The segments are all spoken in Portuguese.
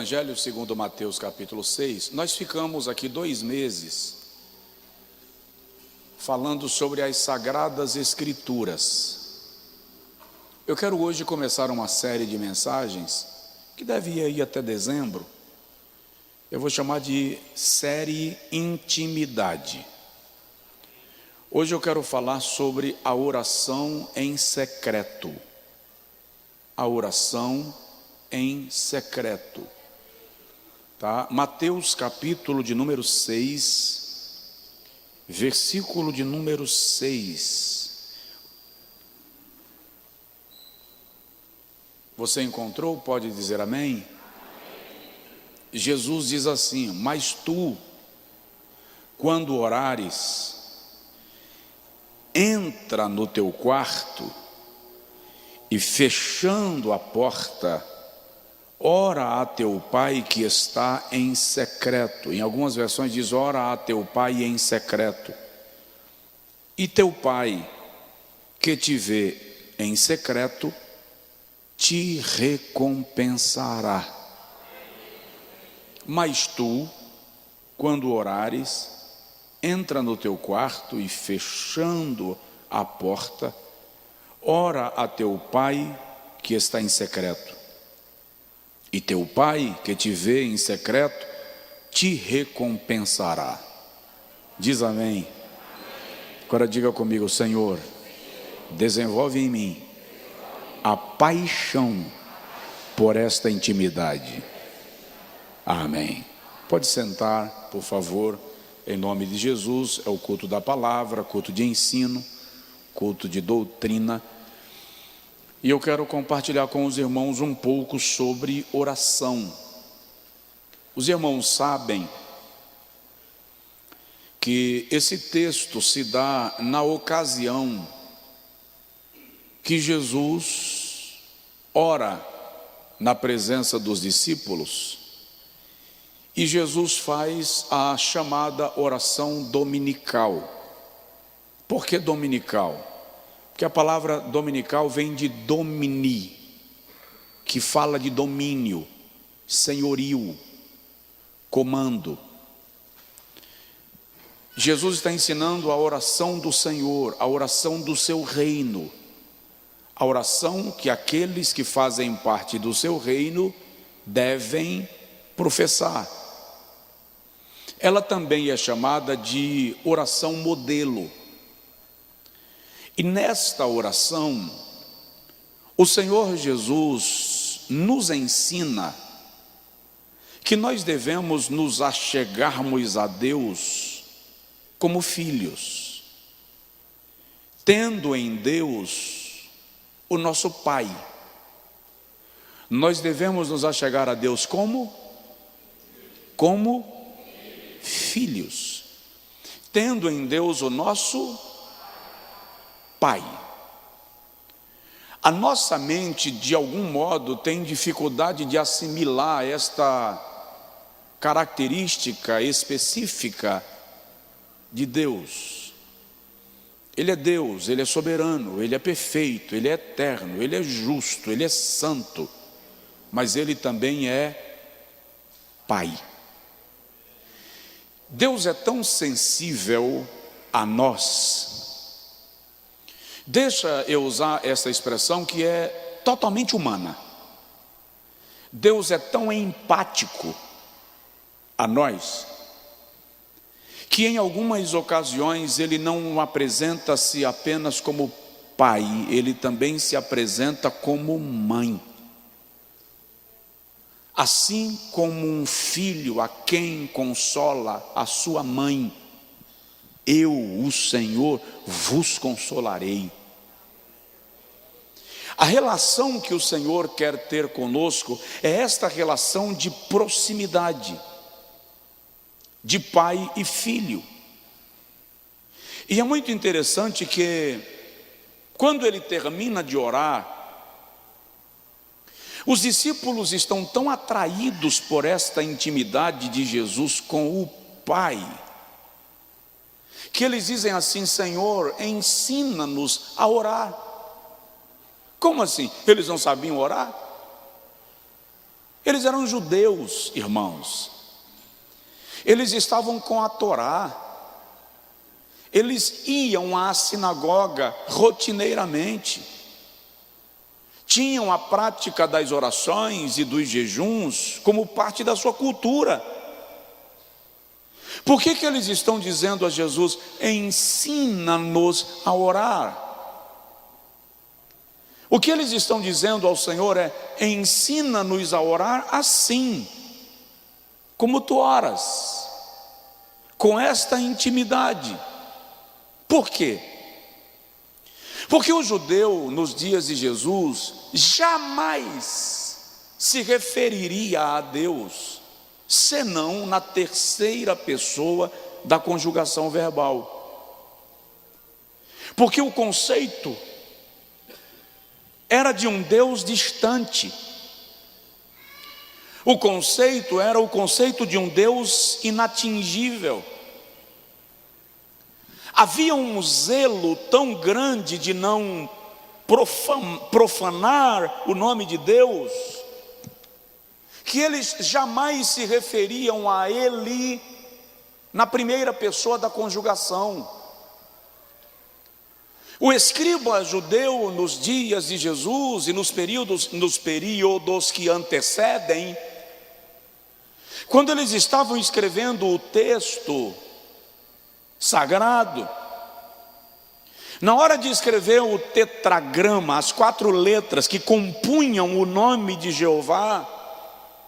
Evangelho segundo Mateus capítulo 6, nós ficamos aqui 2 meses falando sobre as Sagradas Escrituras. Eu quero hoje começar uma série de mensagens que deve ir até dezembro. Eu vou chamar de série Intimidade. Hoje eu quero falar sobre a oração em secreto. A oração em secreto. Tá? Mateus capítulo de número 6, versículo de número 6. Você encontrou? Pode dizer amém? Jesus diz assim: mas tu, quando orares, entra no teu quarto e, fechando a porta, ora a teu pai que está em secreto. Em algumas versões diz: ora a teu pai em secreto. E teu pai que te vê em secreto te recompensará. Mas tu, quando orares, entra no teu quarto e, fechando a porta, ora a teu pai que está em secreto. E teu pai que te vê em secreto te recompensará. Diz amém. Agora diga comigo: Senhor, desenvolve em mim a paixão por esta intimidade. Amém. Pode sentar, por favor, em nome de Jesus. É o culto da palavra, culto de ensino, culto de doutrina. E eu quero compartilhar com os irmãos um pouco sobre oração. Os irmãos sabem que esse texto se dá na ocasião que Jesus ora na presença dos discípulos. E Jesus faz a chamada oração dominical. Por que dominical? Porque a palavra dominical vem de domini, que fala de domínio, senhorio, comando. Jesus está ensinando a oração do Senhor, a oração do seu reino, a oração que aqueles que fazem parte do seu reino devem professar. Ela também é chamada de oração modelo. E nesta oração, o Senhor Jesus nos ensina que nós devemos nos achegarmos a Deus como filhos, tendo em Deus o nosso Pai. Nós devemos nos achegar a Deus como filhos, tendo em Deus o nosso Pai. A nossa mente, de algum modo, tem dificuldade de assimilar esta característica específica de Deus. Ele é Deus, Ele é soberano, Ele é perfeito, Ele é eterno, Ele é justo, Ele é santo, mas Ele também é Pai. Deus é tão sensível a nós. Deixa eu usar essa expressão que é totalmente humana. Deus é tão empático a nós, que em algumas ocasiões Ele não apresenta-se apenas como pai, Ele também se apresenta como mãe. Assim como um filho a quem consola a sua mãe, eu, o Senhor, vos consolarei. A relação que o Senhor quer ter conosco é esta relação de proximidade, de pai e filho. E é muito interessante que, quando ele termina de orar, os discípulos estão tão atraídos por esta intimidade de Jesus com o Pai, que eles dizem assim: Senhor, ensina-nos a orar. Como assim? Eles não sabiam orar? Eles eram judeus, irmãos. Eles estavam com a Torá. Eles iam à sinagoga rotineiramente. Tinham a prática das orações e dos jejuns como parte da sua cultura. Por que eles estão dizendo a Jesus: ensina-nos a orar? O que eles estão dizendo ao Senhor é: ensina-nos a orar assim, como tu oras, com esta intimidade. Por quê? Porque o judeu, nos dias de Jesus, jamais se referiria a Deus senão na terceira pessoa da conjugação verbal. Porque o conceito era de um Deus distante. O conceito era o conceito de um Deus inatingível. Havia um zelo tão grande de não profanar o nome de Deus, que eles jamais se referiam a Ele na primeira pessoa da conjugação. O escriba judeu, nos dias de Jesus e nos períodos que antecedem, quando eles estavam escrevendo o texto sagrado, na hora de escrever o tetragrama, as 4 letras que compunham o nome de Jeová,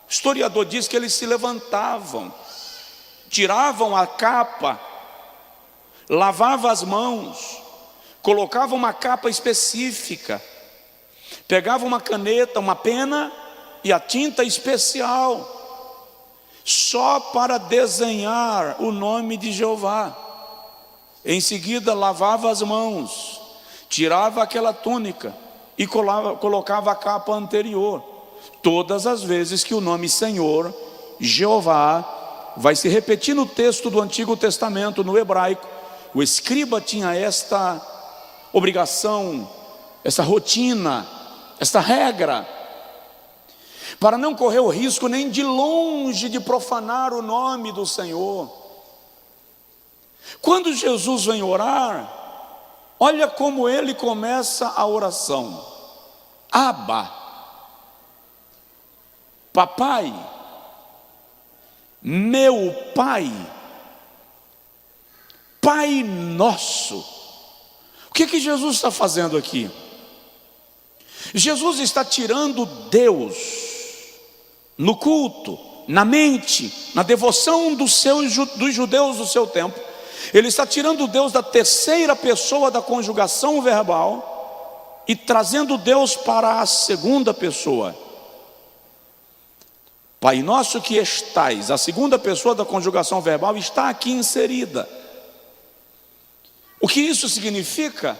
o historiador diz que eles se levantavam, tiravam a capa, lavavam as mãos, colocavam uma capa específica, pegavam uma caneta, uma pena e a tinta especial, só para desenhar o nome de Jeová. Em seguida lavava as mãos, tirava aquela túnica e colocava a capa anterior. Todas as vezes que o nome Senhor, Jeová, vai se repetir no texto do Antigo Testamento, no hebraico, o escriba tinha esta obrigação, essa rotina, esta regra, para não correr o risco nem de longe de profanar o nome do Senhor. Quando Jesus vem orar, olha como ele começa a oração: Abba, papai, meu pai, Pai nosso. O que Jesus está fazendo aqui? Jesus está tirando Deus no culto, na mente, na devoção dos judeus do seu tempo. Ele está tirando Deus da terceira pessoa da conjugação verbal e trazendo Deus para a segunda pessoa. Pai nosso que estais, a segunda pessoa da conjugação verbal está aqui inserida. O que isso significa?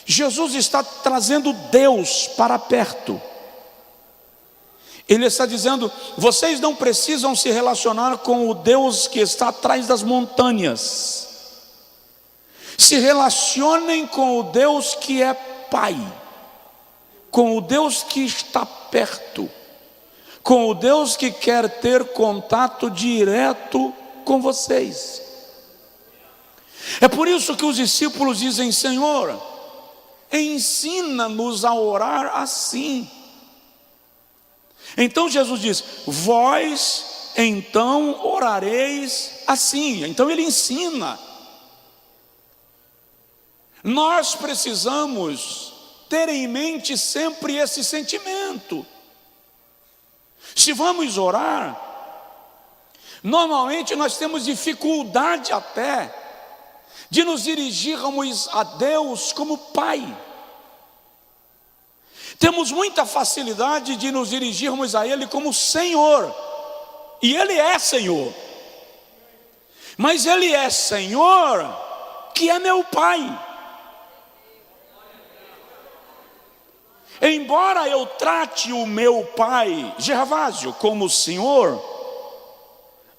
Jesus está trazendo Deus para perto. Ele está dizendo: vocês não precisam se relacionar com o Deus que está atrás das montanhas. Se relacionem com o Deus que é Pai, com o Deus que está perto, com o Deus que quer ter contato direto com vocês. É por isso que os discípulos dizem: Senhor, ensina-nos a orar assim. Então Jesus diz: vós então orareis assim. Então ele ensina. Nós precisamos ter em mente sempre esse sentimento. Se vamos orar, normalmente nós temos dificuldade até de nos dirigirmos a Deus como Pai. Temos muita facilidade de nos dirigirmos a Ele como Senhor, e Ele é Senhor, mas Ele é Senhor que é meu Pai. Embora eu trate o meu pai, Gervásio, como Senhor,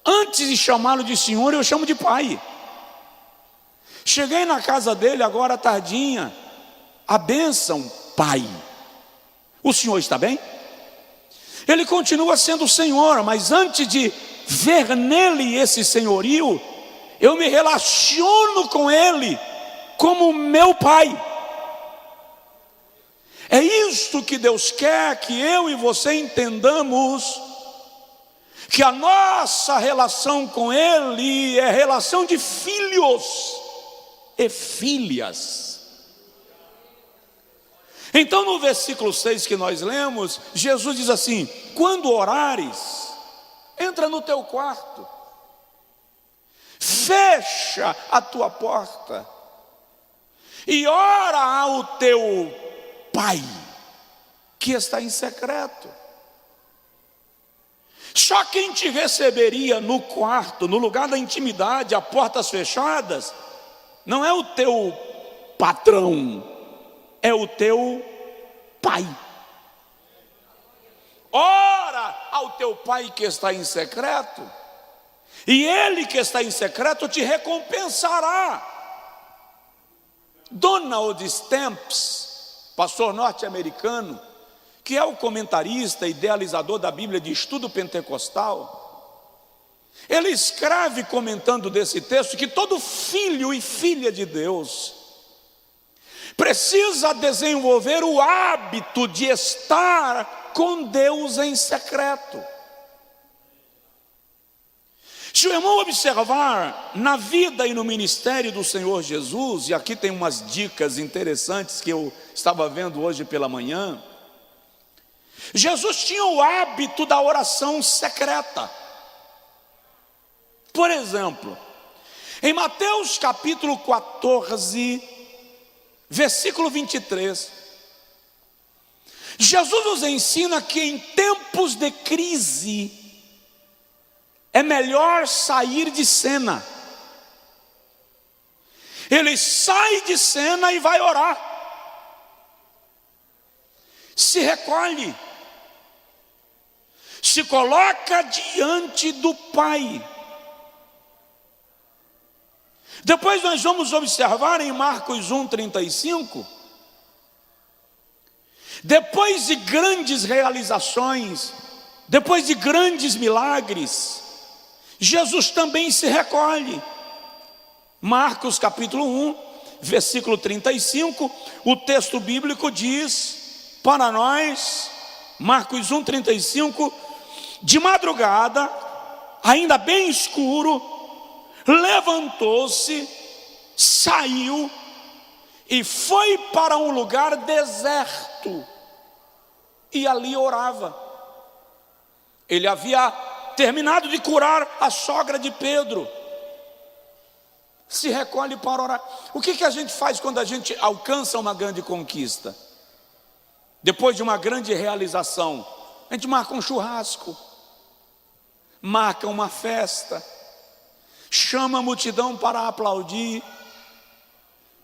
antes de chamá-lo de Senhor, eu chamo de Pai. Cheguei na casa dele agora à tardinha, a bênção, Pai. O senhor está bem? Ele continua sendo o Senhor, mas antes de ver nele esse senhorio, eu me relaciono com Ele como meu Pai. É isto que Deus quer que eu e você entendamos, que a nossa relação com Ele é relação de filhos e filhas. Então no versículo 6 que nós lemos, Jesus diz assim: quando orares, entra no teu quarto, fecha a tua porta e ora ao teu Pai que está em secreto. Só quem te receberia no quarto, no lugar da intimidade, a portas fechadas, não é o teu patrão, é o teu Pai. Ora ao teu Pai que está em secreto, e Ele que está em secreto te recompensará. Donald Stamps, pastor norte-americano, que é o comentarista, idealizador da Bíblia de estudo pentecostal, ele escreve comentando desse texto que todo filho e filha de Deus precisa desenvolver o hábito de estar com Deus em secreto. Se o irmão observar na vida e no ministério do Senhor Jesus, e aqui tem umas dicas interessantes que eu estava vendo hoje pela manhã, Jesus tinha o hábito da oração secreta. Por exemplo, em Mateus capítulo 14, versículo 23, Jesus nos ensina que em tempos de crise é melhor sair de cena. Ele sai de cena e vai orar, se recolhe, se coloca diante do Pai. Depois nós vamos observar em Marcos 1:35, depois de grandes realizações, depois de grandes milagres, Jesus também se recolhe. Marcos capítulo 1, versículo 35, o texto bíblico diz para nós, Marcos 1:35, de madrugada, ainda bem escuro, levantou-se, saiu e foi para um lugar deserto e ali orava. Ele havia terminado de curar a sogra de Pedro, se recolhe para orar. O que a gente faz quando a gente alcança uma grande conquista? Depois de uma grande realização, a gente marca um churrasco, marca uma festa, chama a multidão para aplaudir,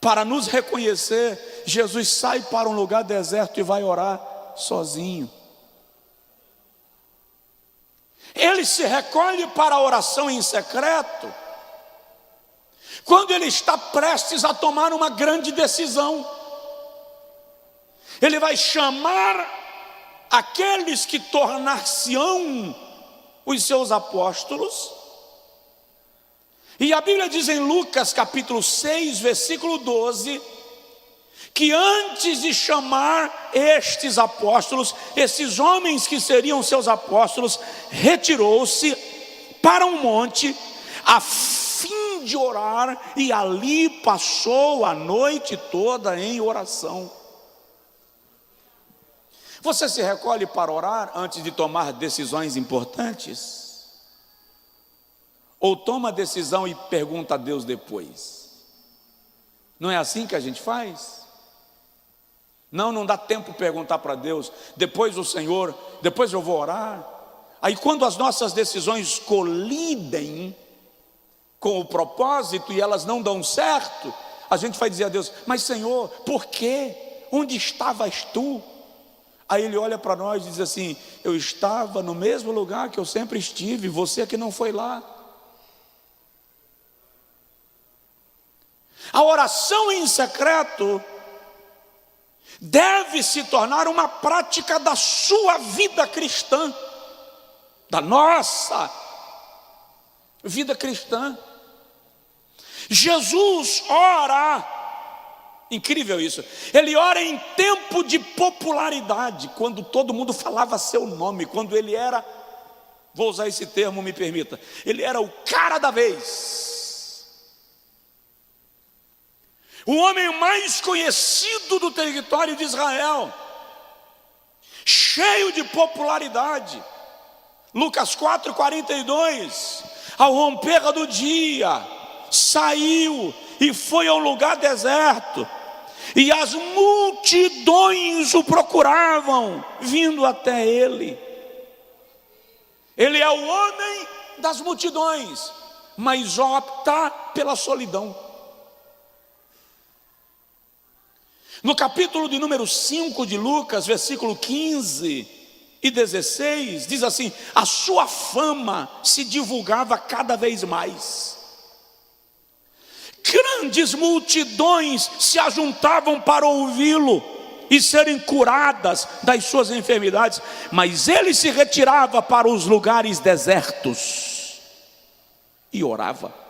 para nos reconhecer. Jesus sai para um lugar deserto e vai orar sozinho. Ele se recolhe para a oração em secreto quando ele está prestes a tomar uma grande decisão. Ele vai chamar aqueles que tornar-se-ão os seus apóstolos. E a Bíblia diz em Lucas capítulo 6, versículo 12, que antes de chamar estes apóstolos, esses homens que seriam seus apóstolos, retirou-se para um monte a fim de orar, e ali passou a noite toda em oração. Você se recolhe para orar antes de tomar decisões importantes? Ou toma a decisão e pergunta a Deus depois? Não é assim que a gente faz? Não dá tempo de perguntar para Deus, depois o Senhor, depois eu vou orar. Aí quando as nossas decisões colidem com o propósito e elas não dão certo, a gente vai dizer a Deus: mas Senhor, por quê? Onde estavas tu? Aí Ele olha para nós e diz assim: eu estava no mesmo lugar que eu sempre estive, você que não foi lá. A oração em secreto deve se tornar uma prática da sua vida cristã, da nossa vida cristã. Jesus ora, incrível isso, ele ora em tempo de popularidade, quando todo mundo falava seu nome, quando ele era, vou usar esse termo, me permita, ele era o cara da vez, o homem mais conhecido do território de Israel, cheio de popularidade. Lucas 4:42, ao romper do dia, saiu e foi a um lugar deserto, e as multidões o procuravam, vindo até ele. Ele é o homem das multidões, mas opta pela solidão. No capítulo de número 5 de Lucas, versículo 15 e 16, diz assim: a sua fama se divulgava cada vez mais. Grandes multidões se ajuntavam para ouvi-lo e serem curadas das suas enfermidades, mas ele se retirava para os lugares desertos e orava.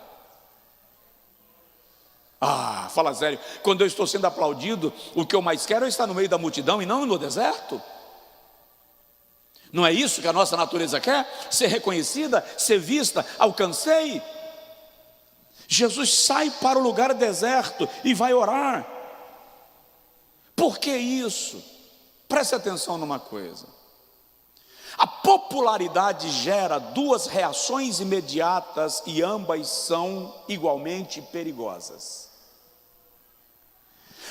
Fala sério, quando eu estou sendo aplaudido, o que eu mais quero é estar no meio da multidão e não no deserto. Não é isso que a nossa natureza quer? Ser reconhecida, ser vista, alcancei. Jesus sai para o lugar deserto e vai orar. Por que isso? Preste atenção numa coisa. A popularidade gera duas reações imediatas e ambas são igualmente perigosas.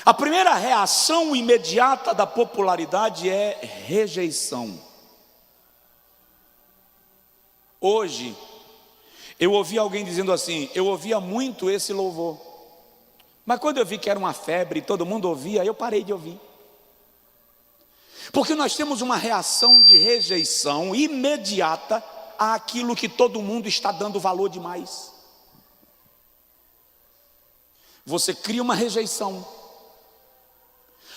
A primeira reação imediata da popularidade é rejeição. Hoje, eu ouvi alguém dizendo assim: eu ouvia muito esse louvor, mas quando eu vi que era uma febre e todo mundo ouvia, eu parei de ouvir. Porque nós temos uma reação de rejeição imediata àquilo que todo mundo está dando valor demais. Você cria uma rejeição.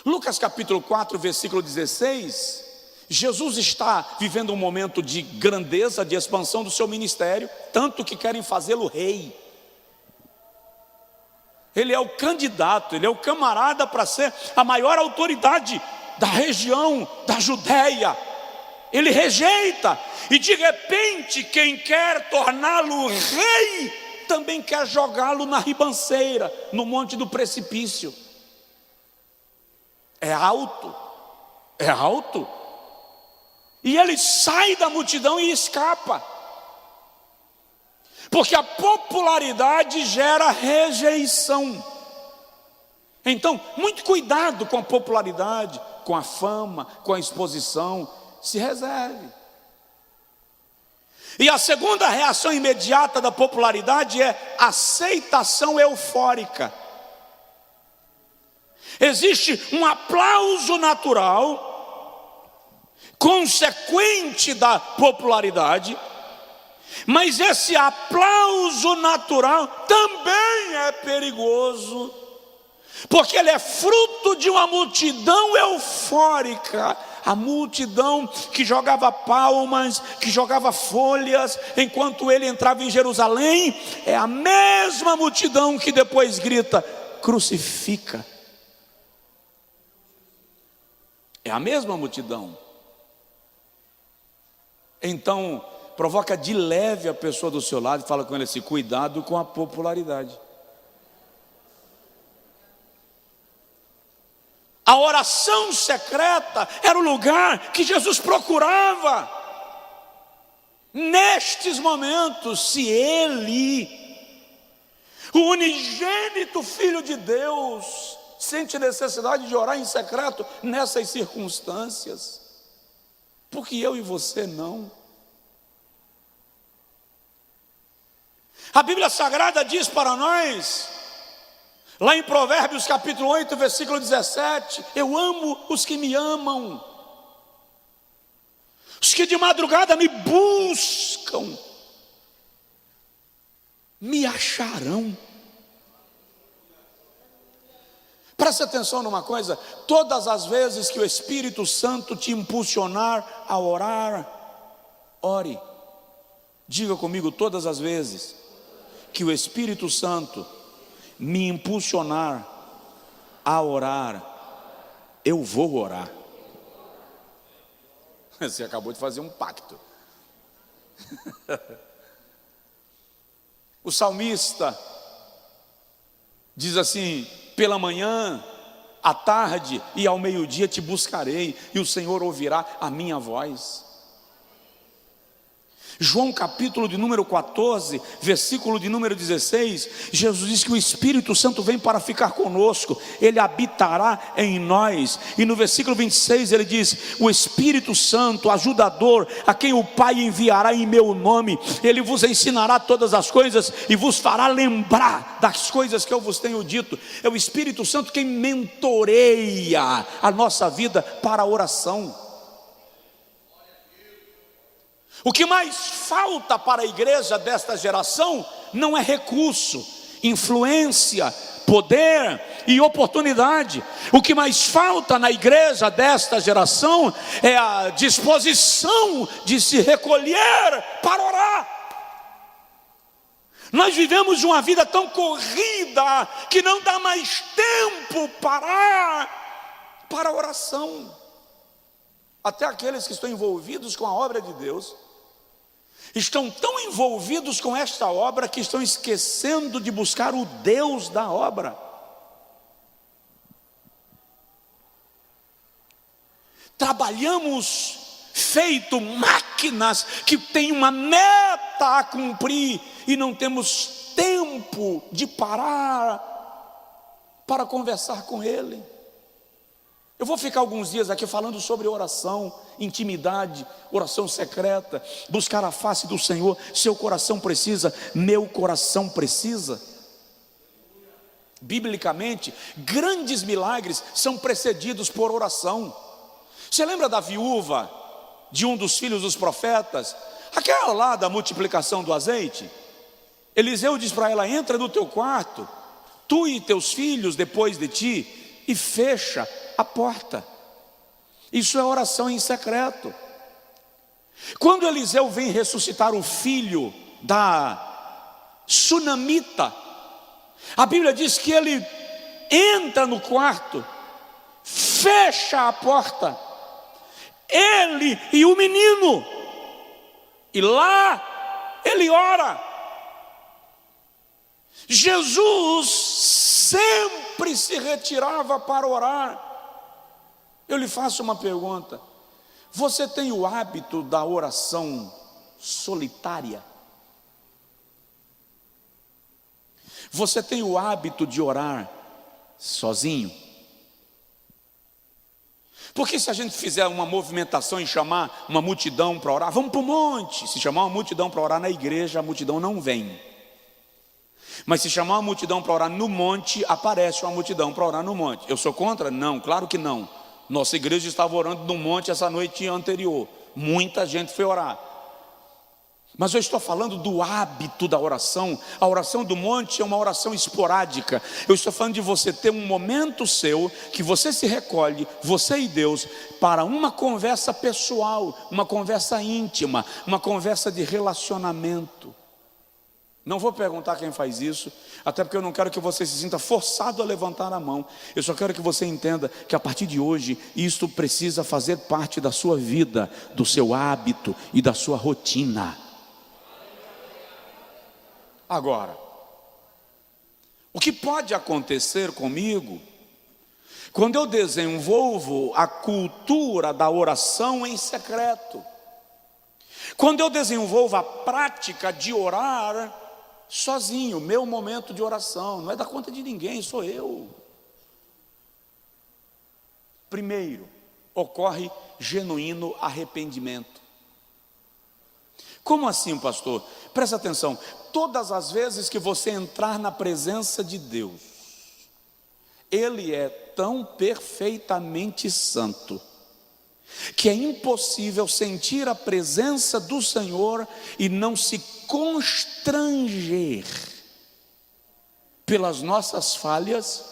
Lucas capítulo 4, versículo 16, Jesus está vivendo um momento de grandeza, de expansão do seu ministério, tanto que querem fazê-lo rei. Ele é o candidato, ele é o camarada para ser a maior autoridade da região da Judéia. Ele rejeita, e de repente quem quer torná-lo rei, também quer jogá-lo na ribanceira, no monte do precipício. É alto, é alto. E ele sai da multidão e escapa, porque a popularidade gera rejeição. Então, muito cuidado com a popularidade, com a fama, com a exposição, se reserve. E a segunda reação imediata da popularidade é aceitação eufórica. Existe um aplauso natural, consequente da popularidade, mas esse aplauso natural também é perigoso, porque ele é fruto de uma multidão eufórica, a multidão que jogava palmas, que jogava folhas, enquanto ele entrava em Jerusalém, é a mesma multidão que depois grita: crucifica. É a mesma multidão. Então, provoca de leve a pessoa do seu lado e fala com ele assim: cuidado com a popularidade. A oração secreta era o lugar que Jesus procurava. Nestes momentos, se ele, o unigênito Filho de Deus, sente necessidade de orar em secreto nessas circunstâncias, porque eu e você não. A Bíblia Sagrada diz para nós, lá em Provérbios capítulo 8, versículo 17: eu amo os que me amam, os que de madrugada me buscam, me acharão. Preste atenção numa coisa: todas as vezes que o Espírito Santo te impulsionar a orar, ore. Diga comigo: todas as vezes que o Espírito Santo me impulsionar a orar, eu vou orar. Você acabou de fazer um pacto. O salmista diz assim: pela manhã, à tarde e ao meio-dia te buscarei, e o Senhor ouvirá a minha voz. João capítulo de número 14, versículo de número 16, Jesus diz que o Espírito Santo vem para ficar conosco, Ele habitará em nós. E no versículo 26 ele diz: o Espírito Santo, ajudador, a quem o Pai enviará em meu nome, Ele vos ensinará todas as coisas e vos fará lembrar das coisas que eu vos tenho dito. É o Espírito Santo quem mentoreia a nossa vida para a oração. O que mais falta para a igreja desta geração não é recurso, influência, poder e oportunidade. O que mais falta na igreja desta geração é a disposição de se recolher para orar. Nós vivemos uma vida tão corrida que não dá mais tempo para a oração. Até aqueles que estão envolvidos com a obra de Deus estão tão envolvidos com esta obra que estão esquecendo de buscar o Deus da obra. Trabalhamos feito máquinas que têm uma meta a cumprir e não temos tempo de parar para conversar com Ele. Eu vou ficar alguns dias aqui falando sobre oração, intimidade, oração secreta, buscar a face do Senhor. Seu coração precisa, meu coração precisa. Biblicamente, grandes milagres são precedidos por oração. Você lembra da viúva de um dos filhos dos profetas, aquela lá da multiplicação do azeite? Eliseu diz para ela: entra no teu quarto, tu e teus filhos depois de ti, e fecha a porta. Isso é oração em secreto. Quando Eliseu vem ressuscitar o filho da sunamita, a Bíblia diz que ele entra no quarto, fecha a porta, ele e o menino, e lá ele ora. Jesus sempre se retirava para orar. Eu lhe faço uma pergunta: você tem o hábito da oração solitária? Você tem o hábito de orar sozinho? Porque se a gente fizer uma movimentação e chamar uma multidão para orar, vamos para o monte. Se chamar uma multidão para orar na igreja, a multidão não vem. Mas se chamar uma multidão para orar no monte, aparece uma multidão para orar no monte. Eu sou contra? Não, claro que não. Nossa igreja estava orando no monte essa noite anterior. Muita gente foi orar. Mas eu estou falando do hábito da oração. A oração do monte é uma oração esporádica. Eu estou falando de você ter um momento seu, que você se recolhe, você e Deus, para uma conversa pessoal, uma conversa íntima, uma conversa de relacionamento. Não vou perguntar quem faz isso, até porque eu não quero que você se sinta forçado a levantar a mão. Eu só quero que você entenda que a partir de hoje, isto precisa fazer parte da sua vida, do seu hábito e da sua rotina. Agora, o que pode acontecer comigo quando eu desenvolvo a cultura da oração em secreto? Quando eu desenvolvo a prática de orar sozinho, meu momento de oração, não é da conta de ninguém, sou eu. Primeiro, ocorre genuíno arrependimento. Como assim, pastor? Presta atenção, todas as vezes que você entrar na presença de Deus, Ele é tão perfeitamente santo, que é impossível sentir a presença do Senhor e não se constranger pelas nossas falhas,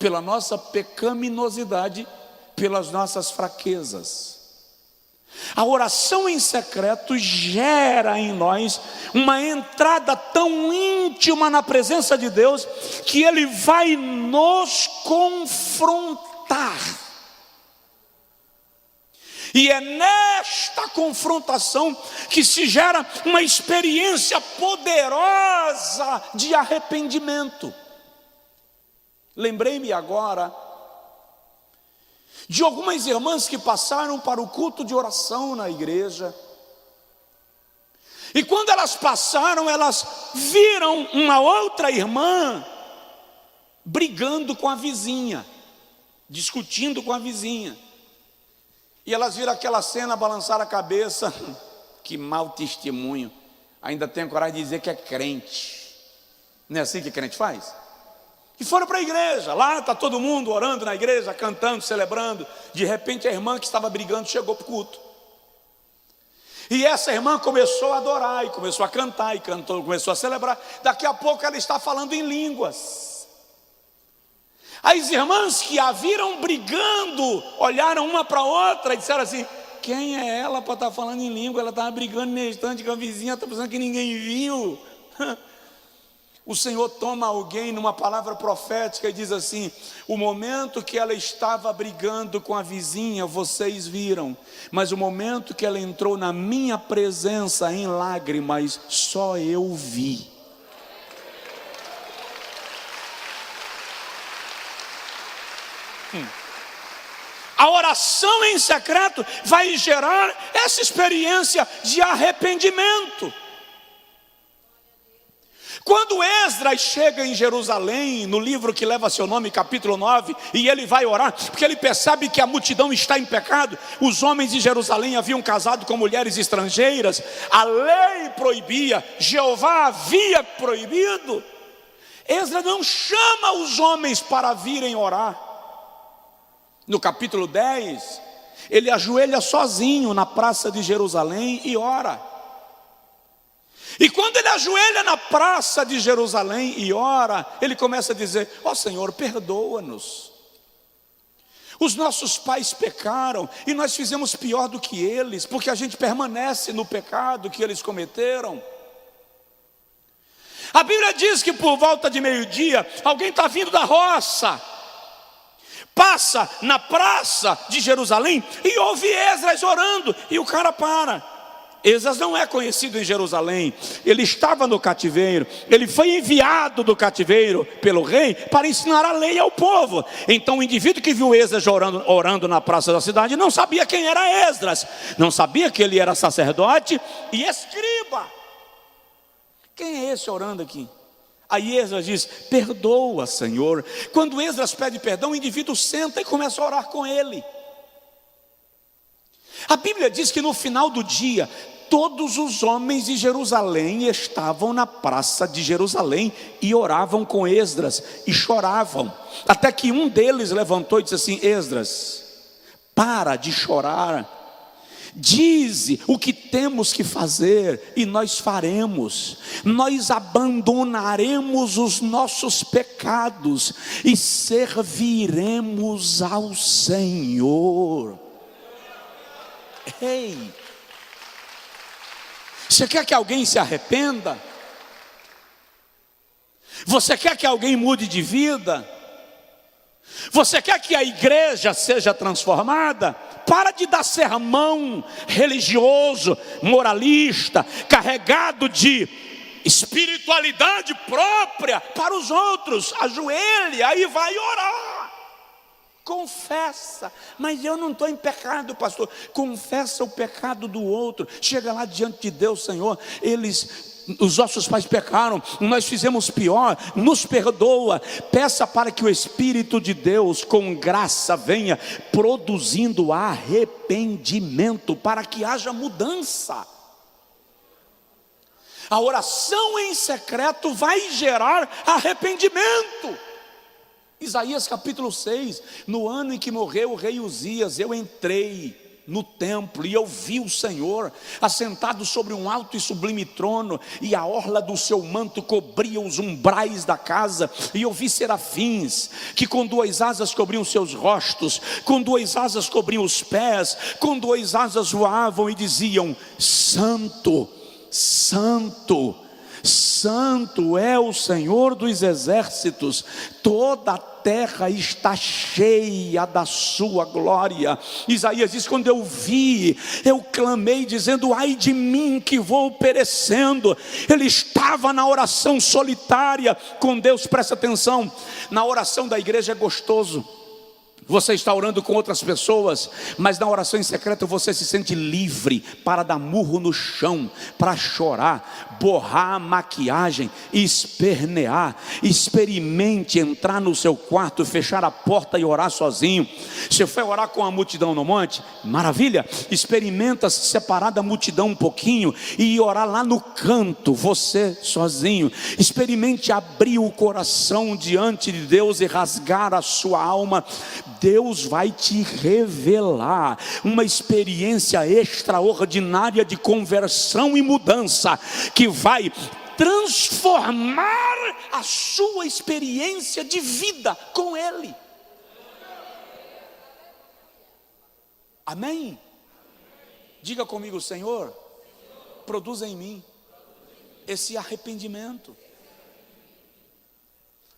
pela nossa pecaminosidade, pelas nossas fraquezas. A oração em secreto gera em nós uma entrada tão íntima na presença de Deus, que Ele vai nos confrontar. E é nesta confrontação que se gera uma experiência poderosa de arrependimento. Lembrei-me agora de algumas irmãs que passaram para o culto de oração na igreja. E quando elas passaram, elas viram uma outra irmã brigando com a vizinha, discutindo com a vizinha. E elas viram aquela cena, balançaram a cabeça. Que mau testemunho. Ainda tem coragem de dizer que é crente. Não é assim que crente faz? E foram para a igreja. Lá está todo mundo orando na igreja, cantando, celebrando. De repente a irmã que estava brigando chegou para o culto. E essa irmã começou a adorar, e começou a cantar, e cantou, começou a celebrar. Daqui a pouco ela está falando em línguas. As irmãs que a viram brigando, olharam uma para a outra e disseram assim: quem é ela para estar falando em língua? Ela estava brigando no instante com a vizinha, está pensando que ninguém viu. O Senhor toma alguém numa palavra profética e diz assim: o momento que ela estava brigando com a vizinha, vocês viram, mas o momento que ela entrou na minha presença em lágrimas, só eu vi. A oração em secreto vai gerar essa experiência de arrependimento. Quando Esdras chega em Jerusalém, no livro que leva seu nome, capítulo 9, e ele vai orar, porque ele percebe que a multidão está em pecado. Os homens de Jerusalém haviam casado com mulheres estrangeiras, a lei proibia, Jeová havia proibido. Esdras não chama os homens para virem orar. No capítulo 10, ele ajoelha sozinho na praça de Jerusalém e ora. E quando ele ajoelha na praça de Jerusalém e ora, ele começa a dizer: ó Senhor, perdoa-nos. Os nossos pais pecaram e nós fizemos pior do que eles, porque a gente permanece no pecado que eles cometeram. A Bíblia diz que por volta de meio-dia, alguém está vindo da roça, passa na praça de Jerusalém e ouve Esdras orando, e o cara para. Esdras não é conhecido em Jerusalém, ele estava no cativeiro, ele foi enviado do cativeiro pelo rei para ensinar a lei ao povo. Então o indivíduo que viu Esdras orando na praça da cidade não sabia quem era Esdras, não sabia que ele era sacerdote e escriba. Quem é esse orando aqui? Aí Esdras diz: perdoa, Senhor. Quando Esdras pede perdão, o indivíduo senta e começa a orar com ele. A Bíblia diz que no final do dia, todos os homens de Jerusalém estavam na praça de Jerusalém e oravam com Esdras e choravam. Até que um deles levantou e disse assim: Esdras, para de chorar. Dize o que temos que fazer e nós faremos. Nós abandonaremos os nossos pecados e serviremos ao Senhor. Ei, você quer que alguém se arrependa? Você quer que alguém mude de vida? Você quer que a igreja seja transformada? Para de dar sermão religioso, moralista, carregado de espiritualidade própria para os outros. Ajoelhe, aí vai orar. Confessa: mas eu não estou em pecado, pastor. Confessa o pecado do outro. Chega lá diante de Deus: Senhor, os nossos pais pecaram, nós fizemos pior, nos perdoa. Peça para que o Espírito de Deus com graça venha produzindo arrependimento, para que haja mudança. A oração em secreto vai gerar arrependimento. Isaías capítulo 6, no ano em que morreu o rei Uzias, eu entrei no templo, e eu vi o Senhor assentado sobre um alto e sublime trono, e a orla do seu manto cobria os umbrais da casa, e eu vi serafins, que com 2 asas cobriam seus rostos, com 2 asas cobriam os pés, com 2 asas voavam e diziam: Santo, Santo, Santo é o Senhor dos exércitos, toda a terra está cheia da sua glória. Isaías diz: quando eu vi, eu clamei dizendo: ai de mim que vou perecendo. Ele estava na oração solitária com Deus. Presta atenção, na oração da igreja é gostoso. Você está orando com outras pessoas, mas na oração em secreto você se sente livre para dar murro no chão, para chorar, borrar a maquiagem, espernear. Experimente entrar no seu quarto, fechar a porta e orar sozinho. Se for orar com a multidão no monte, maravilha. Experimenta se separar da multidão um pouquinho e orar lá no canto, você sozinho. Experimente abrir o coração diante de Deus e rasgar a sua alma. Deus vai te revelar uma experiência extraordinária de conversão e mudança, que vai transformar a sua experiência de vida com Ele. Amém? Diga comigo: Senhor, produza em mim esse arrependimento.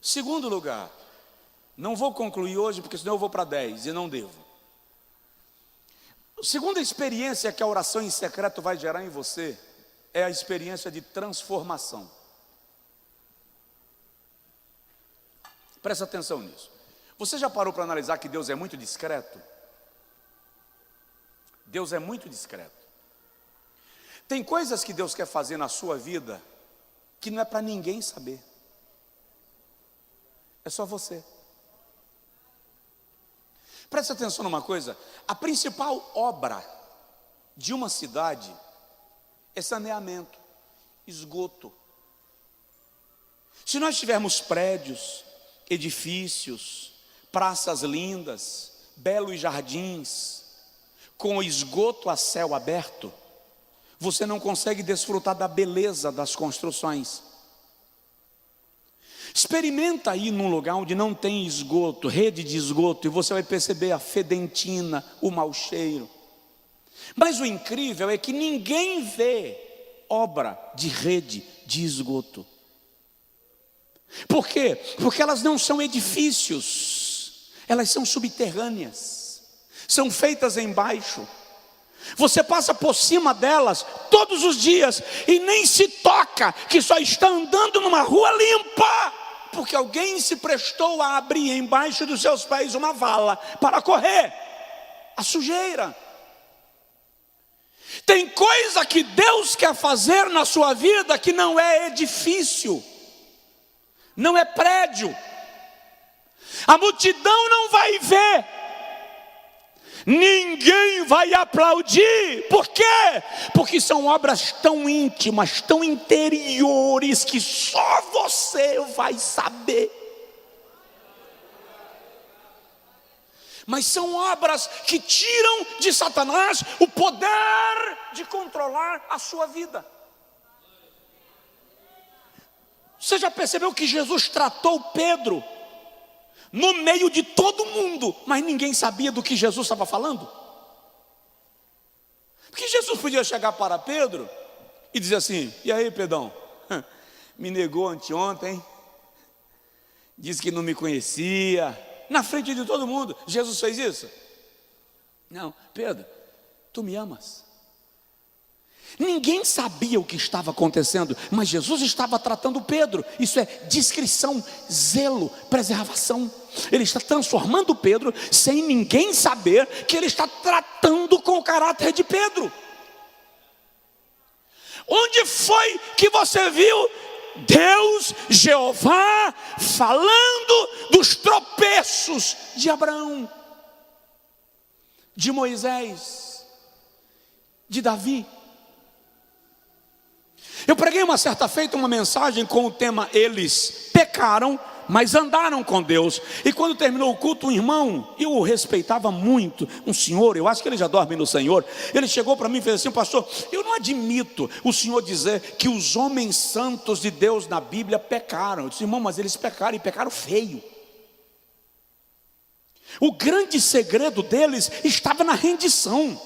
Segundo lugar, não vou concluir hoje, porque senão eu vou para 10 e não devo. A segunda experiência que a oração em secreto vai gerar em você é a experiência de transformação. Presta atenção nisso. Você já parou para analisar que Deus é muito discreto? Deus é muito discreto. Tem coisas que Deus quer fazer na sua vida que não é para ninguém saber. É só você. Presta atenção numa coisa: a principal obra de uma cidade é saneamento, esgoto. Se nós tivermos prédios, edifícios, praças lindas, belos jardins, com esgoto a céu aberto, você não consegue desfrutar da beleza das construções. Experimenta ir num lugar onde não tem esgoto, rede de esgoto, e você vai perceber a fedentina, o mau cheiro. Mas o incrível é que ninguém vê obra de rede de esgoto. Por quê? Porque elas não são edifícios, elas são subterrâneas, são feitas embaixo. Você passa por cima delas todos os dias e nem se toca que só está andando numa rua limpa, porque alguém se prestou a abrir embaixo dos seus pés uma vala para correr a sujeira. Tem coisa que Deus quer fazer na sua vida que não é edifício, não é prédio. A multidão não vai ver, ninguém vai aplaudir. Por quê? Porque são obras tão íntimas, tão interiores, que só você vai saber. Mas são obras que tiram de Satanás o poder de controlar a sua vida. Você já percebeu que Jesus tratou Pedro no meio de todo mundo, mas ninguém sabia do que Jesus estava falando? Porque Jesus podia chegar para Pedro e dizer assim: e aí, Pedrão, me negou anteontem, disse que não me conhecia, na frente de todo mundo. Jesus fez isso? Não. Pedro, tu me amas? Ninguém sabia o que estava acontecendo, mas Jesus estava tratando Pedro. Isso é discrição, zelo, preservação. Ele está transformando Pedro sem ninguém saber que ele está tratando com o caráter de Pedro. Onde foi que você viu Deus, Jeová, falando dos tropeços de Abraão, de Moisés, de Davi? Eu preguei uma certa feita uma mensagem com o tema: eles pecaram mas andaram com Deus. E quando terminou o culto, um irmão, eu o respeitava muito, um senhor, eu acho que ele já dorme no Senhor, ele chegou para mim e fez assim: pastor, eu não admito o senhor dizer que os homens santos de Deus na Bíblia pecaram. Eu disse: irmão, mas eles pecaram, e pecaram feio. O grande segredo deles estava na rendição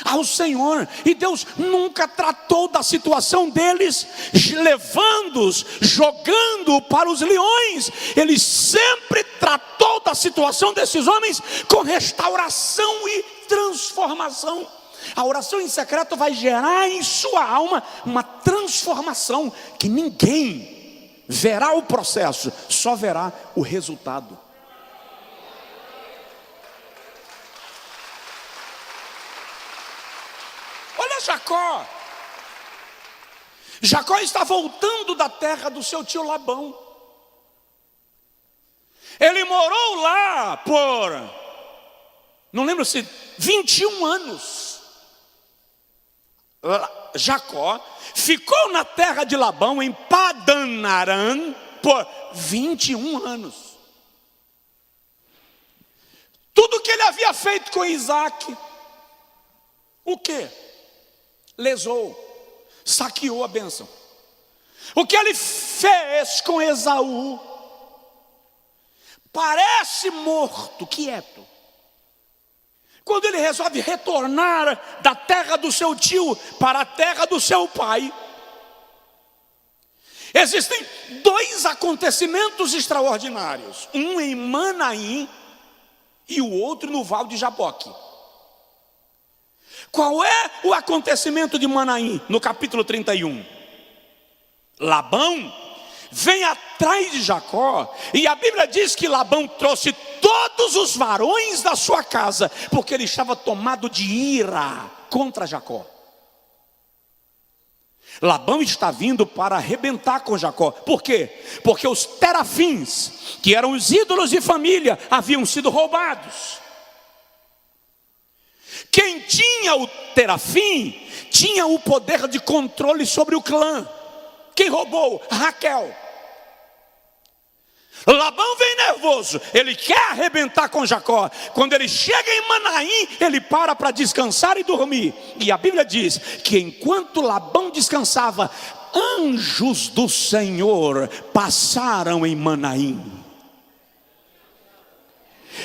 ao Senhor, e Deus nunca tratou da situação deles, levando-os, jogando para os leões. Ele sempre tratou da situação desses homens com restauração e transformação. A oração em secreto vai gerar em sua alma uma transformação que ninguém verá o processo, só verá o resultado. Jacó está voltando da terra do seu tio Labão. Ele morou lá por, não lembro se 21 anos. Jacó ficou na terra de Labão, em Padan Aram, por 21 anos. Tudo que ele havia feito com Isaac, o quê? Lesou, saqueou a bênção. O que ele fez com Esaú, parece morto, quieto. Quando ele resolve retornar da terra do seu tio para a terra do seu pai, existem dois acontecimentos extraordinários: um em Manaim e o outro no Vale de Jaboque. Qual é o acontecimento de Manaim? No capítulo 31, Labão vem atrás de Jacó, e a Bíblia diz que Labão trouxe todos os varões da sua casa, porque ele estava tomado de ira contra Jacó. Labão está vindo para arrebentar com Jacó. Por quê? Porque os terafins, que eram os ídolos de família, haviam sido roubados. Quem tinha o terafim tinha o poder de controle sobre o clã. Quem roubou? Raquel. Labão vem nervoso, ele quer arrebentar com Jacó. Quando ele chega em Manaim, ele para descansar e dormir. E a Bíblia diz que enquanto Labão descansava, anjos do Senhor passaram em Manaim.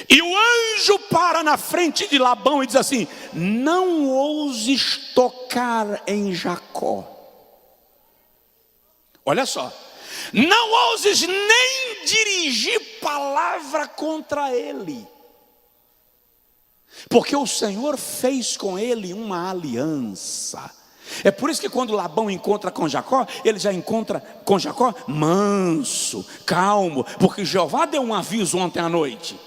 E o anjo para na frente de Labão e diz assim: não ouses tocar em Jacó. Olha só, não ouses nem dirigir palavra contra ele, porque o Senhor fez com ele uma aliança. É por isso que quando Labão encontra com Jacó, ele já encontra com Jacó manso, calmo, porque Jeová deu um aviso ontem à noite.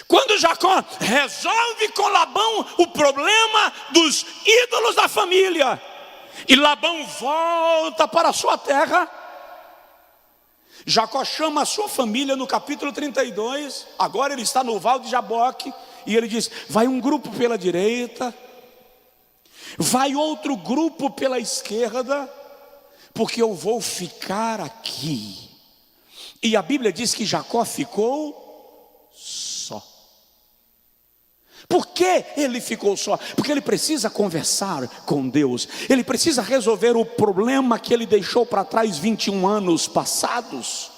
Quando Jacó resolve com Labão o problema dos ídolos da família, e Labão volta para a sua terra, Jacó chama a sua família no capítulo 32, agora ele está no Vale de Jaboque, e ele diz: vai um grupo pela direita, vai outro grupo pela esquerda, porque eu vou ficar aqui. E a Bíblia diz que Jacó ficou só. Por que ele ficou só? Porque ele precisa conversar com Deus. Ele precisa resolver o problema que ele deixou para trás 21 anos passados.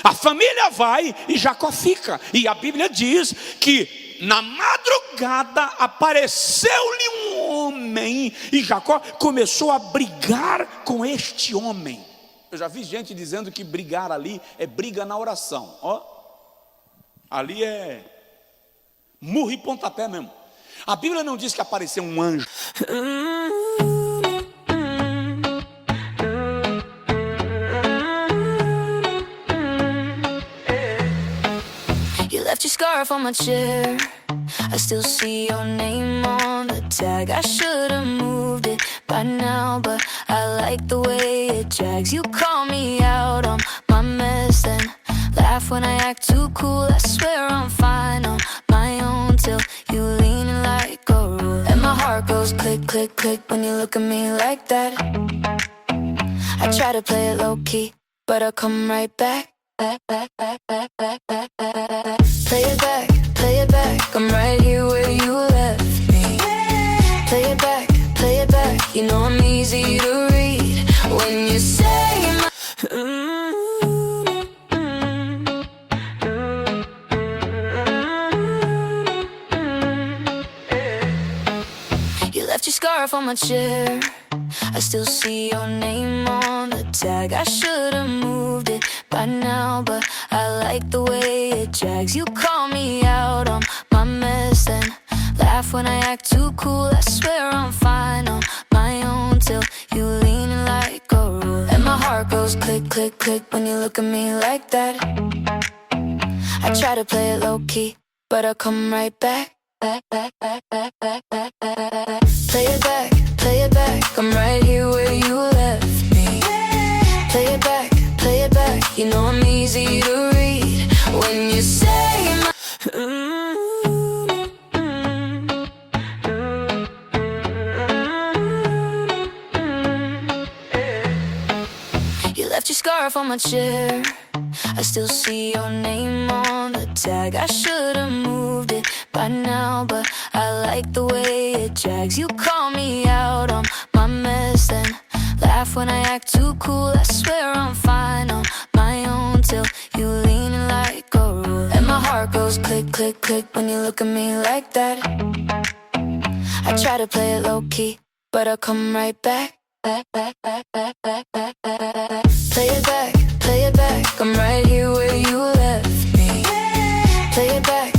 A família vai e Jacó fica. E a Bíblia diz que na madrugada apareceu-lhe um homem, e Jacó começou a brigar com este homem. Eu já vi gente dizendo que brigar ali é briga na oração. Ó, ali é murro e pontapé mesmo. A Bíblia não diz que apareceu um anjo. You left your scarf on my chair. I still see your name on the tag. I should have moved it by now, but I like the way it drags. You call me out on my mess and laugh when I act too cool. I swear I'm fine on my own till you leaning like a rule. And my heart goes click, click, click when you look at me like that. I try to play it low key, but I come right back. Play it back, I'm right here where you left me. Play it back, you know I'm easy to read. When you say my You left your scarf on my chair. I still see your name on the tag. I should've moved it by now, but I like the way it drags. You call me out on my mess and laugh when I act too cool. I swear I'm fine on my own till you leaning like a rule. And my heart goes click, click, click when you look at me like that. I try to play it low key, but I come right back. Play it back, I'm right here where you left me. Play it back, you know I'm easy to read. When you say my You left your scarf on my chair. I still see your name on the tag. I should've moved it by now, but I like the way it drags. You call me out on my mess and laugh when I act too cool. I swear I'm fine on my own till you leaning like a rule. And my heart goes click, click, click when you look at me like that. I try to play it low key, but I come right back. Play it back, I'm right here where you left me. Play it back,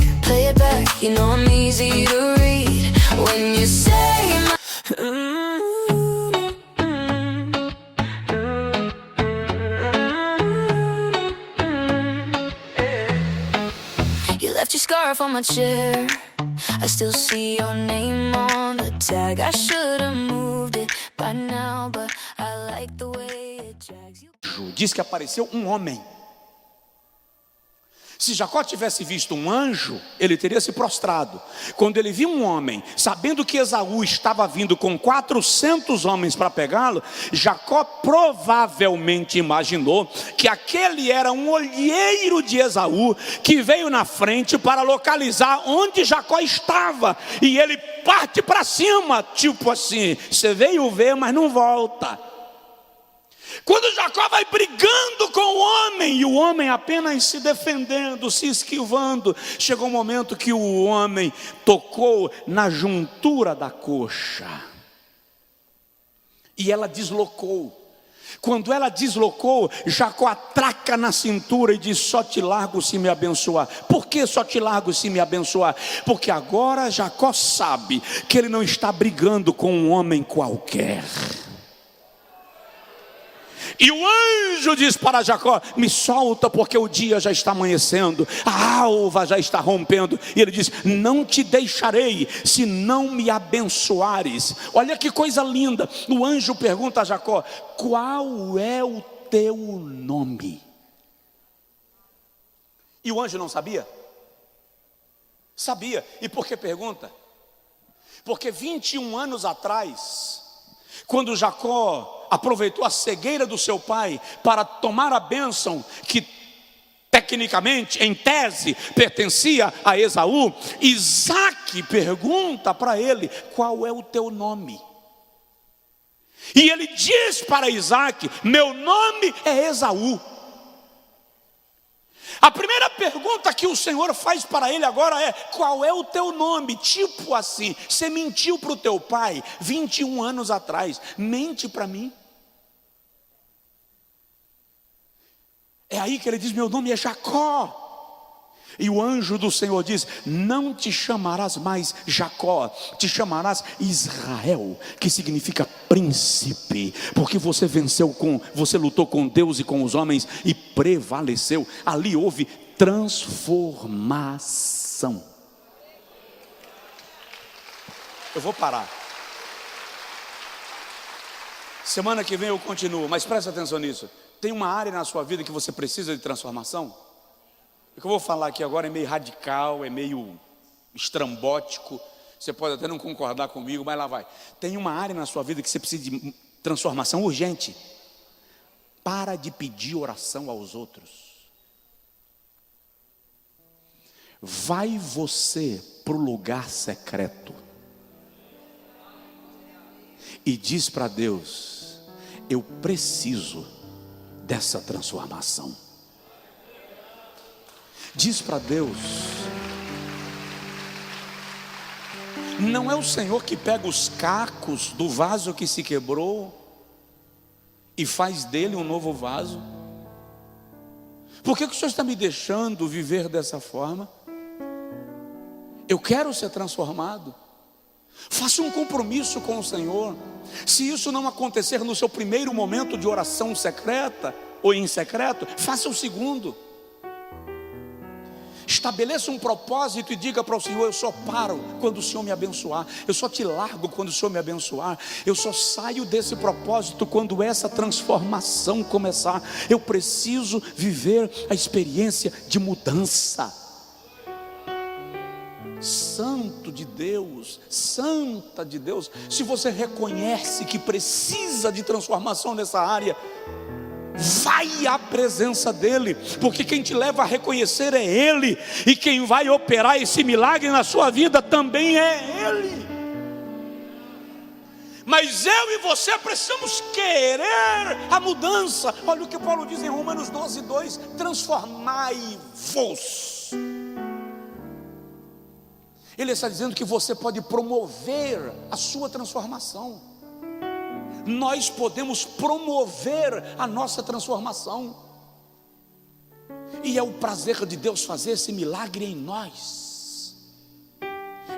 you know I'm easy to read. When you say my You left your scarf on my chair. I still see your name on the tag. I should've moved it by now, but I like the way it drags you. Diz que apareceu um homem. Se Jacó tivesse visto um anjo, ele teria se prostrado. Quando ele viu um homem, sabendo que Esaú estava vindo com 400 homens para pegá-lo, Jacó provavelmente imaginou que aquele era um olheiro de Esaú que veio na frente para localizar onde Jacó estava. E ele parte para cima, tipo assim, você veio ver, mas não volta. Quando Jacó vai brigando com o homem, e o homem apenas se defendendo, se esquivando, chegou um momento que o homem tocou na juntura da coxa, e ela deslocou. Quando ela deslocou, Jacó atraca na cintura e diz: só te largo se me abençoar. Por que só te largo se me abençoar? Porque agora Jacó sabe que ele não está brigando com um homem qualquer. E o anjo diz para Jacó: me solta, porque o dia já está amanhecendo, a alva já está rompendo. E ele diz: não te deixarei se não me abençoares. Olha que coisa linda. O anjo pergunta a Jacó: qual é o teu nome? E o anjo não sabia? Sabia. E por que pergunta? Porque 21 anos atrás, quando Jacó aproveitou a cegueira do seu pai para tomar a bênção que tecnicamente, em tese, pertencia a Esaú, Isaque pergunta para ele: qual é o teu nome? E ele diz para Isaque: meu nome é Esaú. A primeira pergunta que o Senhor faz para ele agora é: qual é o teu nome? Tipo assim, você mentiu para o teu pai 21 anos atrás, mente para mim. É aí que ele diz: meu nome é Jacó. E o anjo do Senhor diz: não te chamarás mais Jacó, te chamarás Israel, que significa príncipe, porque você você lutou com Deus e com os homens e prevaleceu. Ali houve transformação. Eu vou parar. Semana que vem eu continuo, mas presta atenção nisso. Tem uma área na sua vida que você precisa de transformação? O que eu vou falar aqui agora é meio radical, é meio estrambótico. Você pode até não concordar comigo, mas lá vai. Tem uma área na sua vida que você precisa de transformação urgente. para de pedir oração aos outros. Vai você para o lugar secreto e diz para Deus: eu preciso dessa transformação. Diz para Deus. Não é o Senhor que pega os cacos do vaso que se quebrou e faz dele um novo vaso? Por que o Senhor está me deixando viver dessa forma? Eu quero ser transformado. Faça um compromisso com o Senhor. Se isso não acontecer no seu primeiro momento de oração secreta ou em secreto, faça o segundo. Estabeleça um propósito e diga para o Senhor: eu só paro quando o Senhor me abençoar, eu só te largo quando o Senhor me abençoar, eu só saio desse propósito quando essa transformação começar. Eu preciso viver a experiência de mudança. Santo de Deus, santa de Deus, se você reconhece que precisa de transformação nessa área, vai à presença dEle, porque quem te leva a reconhecer é Ele, e quem vai operar esse milagre na sua vida também é Ele. Mas eu e você precisamos querer a mudança. Olha o que Paulo diz em Romanos 12:2: transformai-vos. Ele está dizendo que você pode promover a sua transformação. Nós podemos promover a nossa transformação. E é o prazer de Deus fazer esse milagre em nós.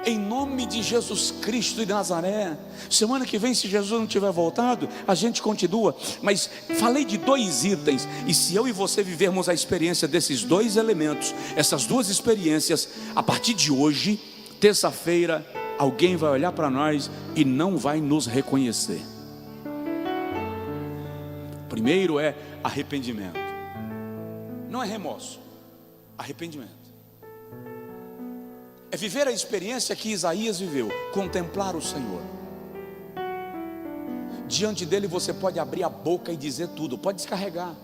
Em nome de Jesus Cristo de Nazaré. Semana que vem, se Jesus não tiver voltado, a gente continua. Mas falei de 2 itens. E se eu e você vivermos a experiência desses 2 elementos, essas 2 experiências, a partir de hoje, terça-feira, alguém vai olhar para nós e não vai nos reconhecer. Primeiro é arrependimento. Não é remorso, arrependimento. É viver a experiência que Isaías viveu, contemplar o Senhor. Diante dele você pode abrir a boca e dizer tudo, pode descarregar.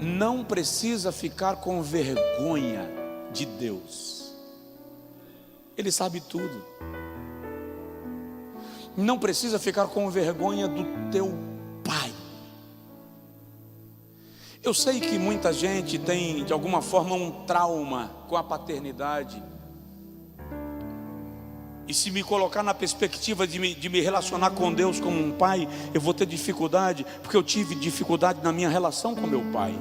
Não precisa ficar com vergonha de Deus. Ele sabe tudo. Não precisa ficar com vergonha do teu Pai. Eu sei que muita gente tem de alguma forma um trauma com a paternidade. E se me colocar na perspectiva de me relacionar com Deus como um pai, eu vou ter dificuldade, porque eu tive dificuldade na minha relação com meu pai.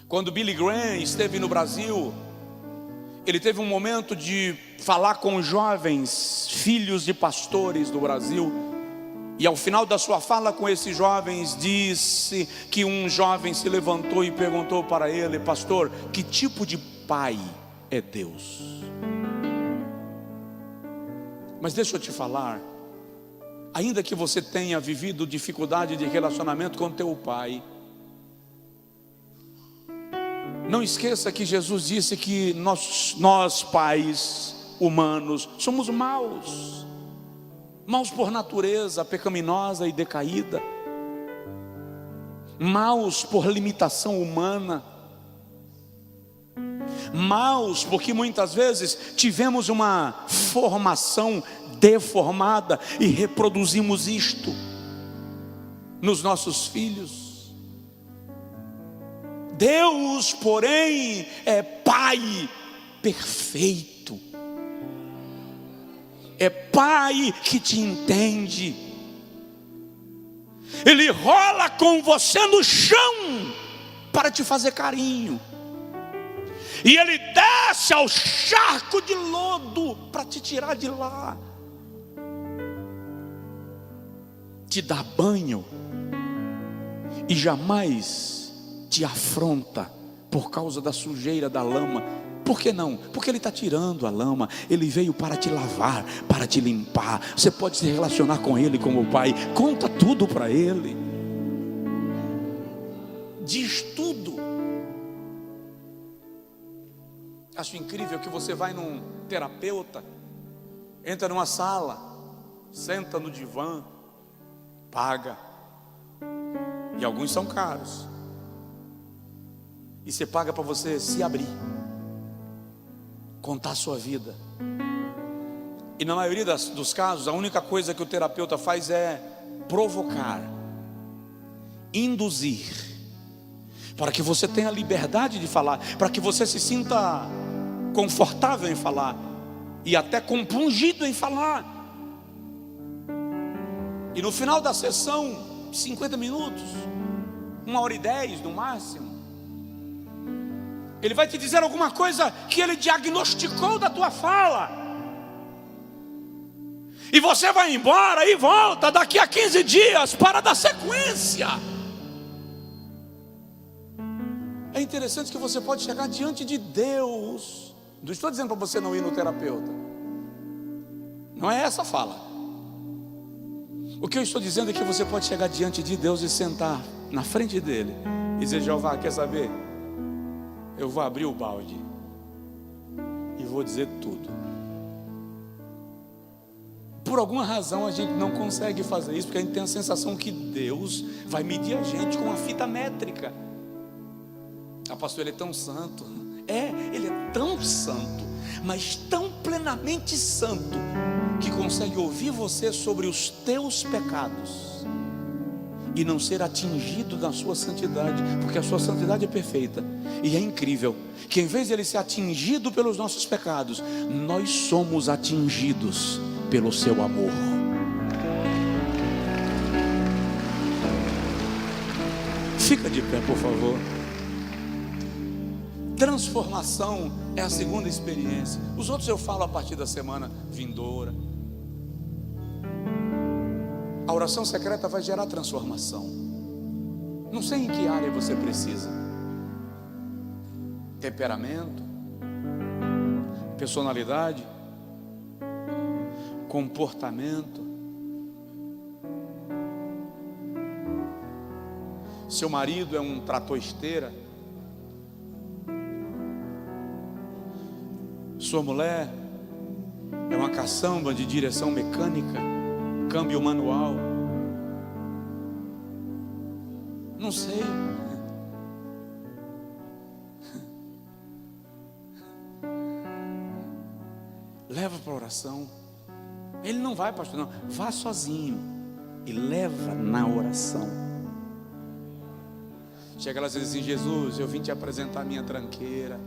Quando Billy Graham esteve no Brasil, ele teve um momento de falar com jovens, filhos de pastores do Brasil. E ao final da sua fala com esses jovens, disse que um jovem se levantou e perguntou para ele: pastor, que tipo de pai é Deus? Mas deixa eu te falar, ainda que você tenha vivido dificuldade de relacionamento com teu pai, não esqueça que Jesus disse que nós pais humanos somos maus. Maus por natureza pecaminosa e decaída. Maus por limitação humana. Maus porque muitas vezes tivemos uma formação deformada e reproduzimos isto nos nossos filhos. Deus, porém, é Pai perfeito. É Pai que te entende. Ele rola com você no chão para te fazer carinho. E Ele desce ao charco de lodo para te tirar de lá. Te dá banho e jamais te afronta por causa da sujeira, da lama. Por que não? Porque Ele está tirando a lama. Ele veio para te lavar, para te limpar. Você pode se relacionar com Ele como Pai. Conta tudo para Ele. Diz tudo. Acho incrível que você vai num terapeuta, entra numa sala, senta no divã, paga, e alguns são caros, e você paga para você se abrir, contar a sua vida. E na maioria dos casos, a única coisa que o terapeuta faz é provocar, induzir, para que você tenha liberdade de falar, para que você se sinta confortável em falar, e até compungido em falar. E no final da sessão, 50 minutos, 1h10 no máximo, ele vai te dizer alguma coisa que ele diagnosticou da tua fala. E você vai embora e volta daqui a 15 dias para dar sequência. É interessante que você pode chegar diante de Deus. Não estou dizendo para você não ir no terapeuta. Não é essa a fala. O que eu estou dizendo é que você pode chegar diante de Deus e sentar na frente dele e dizer: Jeová, quer saber? Eu vou abrir o balde e vou dizer tudo. Por alguma razão a gente não consegue fazer isso, porque a gente tem a sensação que Deus vai medir a gente com uma fita métrica. Ah, pastor, ele é tão santo. Ele é tão santo, mas tão plenamente santo, que consegue ouvir você sobre os teus pecados e não ser atingido na sua santidade, porque a sua santidade é perfeita. E é incrível que em vez de ele ser atingido pelos nossos pecados, nós somos atingidos pelo seu amor. Fica de pé, por favor. Transformação é a segunda experiência. Os outros eu falo a partir da semana vindoura. A oração secreta vai gerar transformação. Não sei em que área você precisa. Temperamento, personalidade, comportamento. Seu marido é um trator-esteira, sua mulher é uma caçamba de direção mecânica, câmbio manual. Não sei. Leva para a oração. Ele não vai, pastor, não. Vá sozinho e leva na oração. Chega lá e diz assim: Jesus, eu vim te apresentar a minha tranqueira.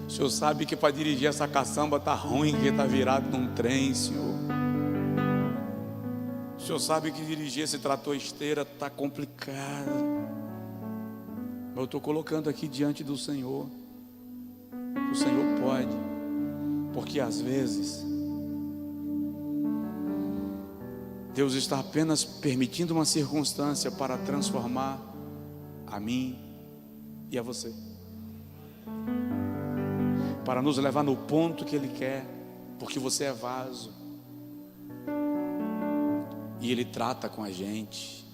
O Senhor sabe que para dirigir essa caçamba está ruim, que está virado num trem, Senhor. O Senhor sabe que dirigir esse trator esteira está complicado. Mas eu estou colocando aqui diante do Senhor. O Senhor pode, porque às vezes Deus está apenas permitindo uma circunstância para transformar a mim e a você, para nos levar no ponto que Ele quer, porque você é vaso e Ele trata com a gente.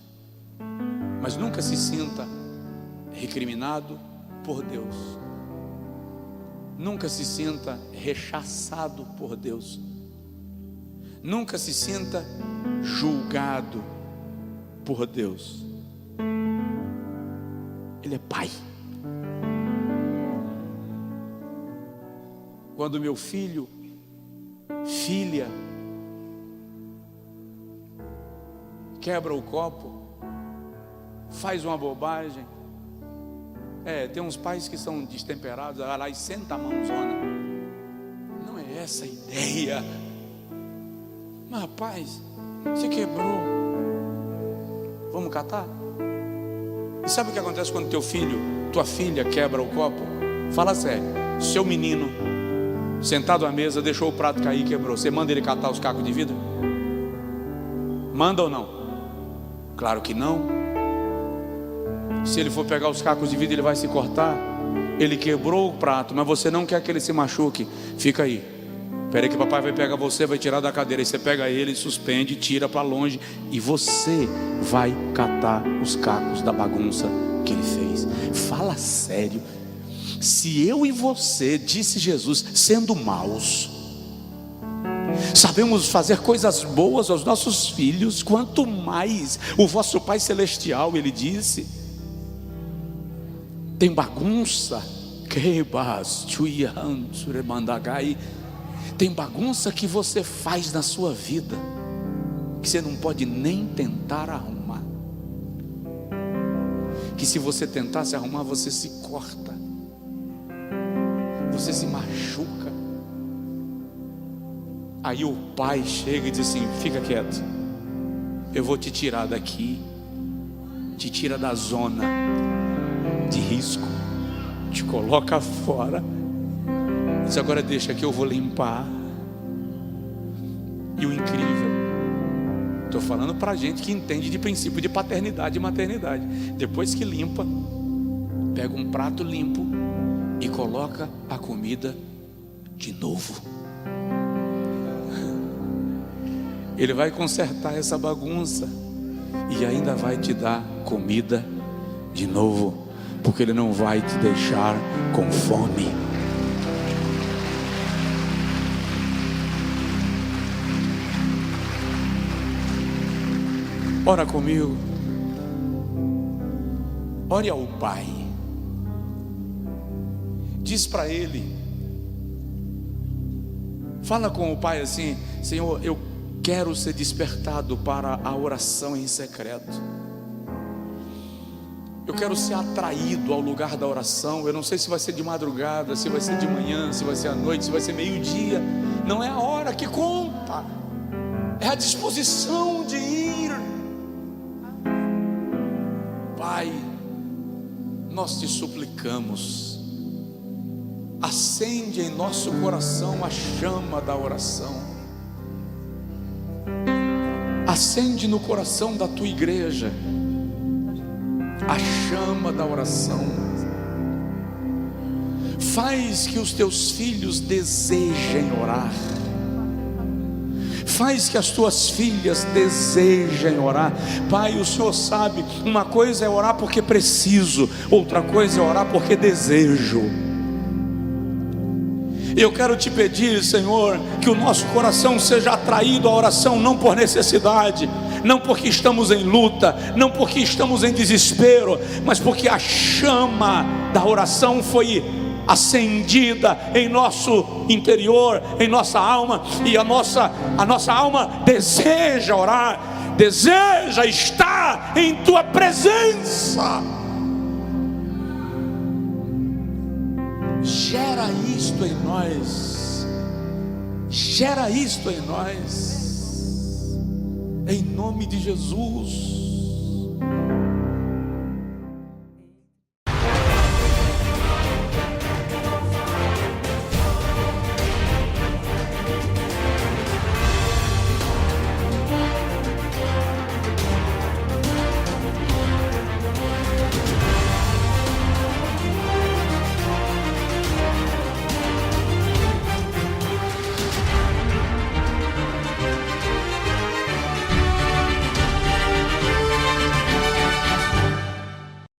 Mas nunca se sinta recriminado por Deus, nunca se sinta rechaçado por Deus, nunca se sinta julgado por Deus. Ele é Pai. Quando meu filho, filha, quebra o copo, faz uma bobagem, tem uns pais que são destemperados, vai lá e senta a mãozona. Não é essa a ideia. Mas rapaz, você quebrou, vamos catar? E sabe o que acontece quando teu filho, tua filha quebra o copo? Fala sério, seu menino sentado à mesa deixou o prato cair e quebrou, você manda ele catar os cacos de vidro? Manda ou não? Claro que não. Se ele for pegar os cacos de vidro, ele vai se cortar. Ele quebrou o prato, mas você não quer que ele se machuque. Fica aí, espera aí que o papai vai pegar você, vai tirar da cadeira. Aí você pega ele, suspende, tira para longe, e você vai catar os cacos da bagunça que ele fez. Fala sério. Se eu e você, disse Jesus, sendo maus, Sabemos fazer coisas boas aos nossos filhos, quanto mais o vosso Pai Celestial. Ele disse: tem bagunça, tem bagunça que você faz na sua vida, que você não pode nem tentar arrumar, que se você tentar se arrumar, você se corta, você se machuca. Aí o pai chega e diz assim: fica quieto, eu vou te tirar daqui, te tira da zona de risco, te coloca fora, diz: agora deixa que eu vou limpar. E o incrível, estou falando para gente que entende de princípio de paternidade e maternidade, depois que limpa, pega um prato limpo e coloca a comida de novo. Ele vai consertar essa bagunça e ainda vai te dar comida de novo, porque Ele não vai te deixar com fome. Ora comigo, ore ao Pai, diz para Ele, fala com o Pai assim: Senhor, eu quero ser despertado para a oração em secreto. Eu quero ser atraído ao lugar da oração. Eu não sei se vai ser de madrugada, se vai ser de manhã, se vai ser à noite, se vai ser meio-dia. Não é a hora que conta, é a disposição de ir. Pai, nós te suplicamos, acende em nosso coração a chama da oração. Acende no coração da tua igreja a chama da oração. Faz que os teus filhos desejem orar. Faz que as tuas filhas desejem orar. Pai, o Senhor sabe, uma coisa é orar porque preciso, outra coisa é orar porque desejo. Eu quero te pedir, Senhor, que o nosso coração seja atraído à oração, não por necessidade, não porque estamos em luta, não porque estamos em desespero, mas porque a chama da oração foi acendida em nosso interior, em nossa alma, e a nossa alma deseja orar, deseja estar em tua presença. Gera isto em nós, gera isto em nós, em nome de Jesus.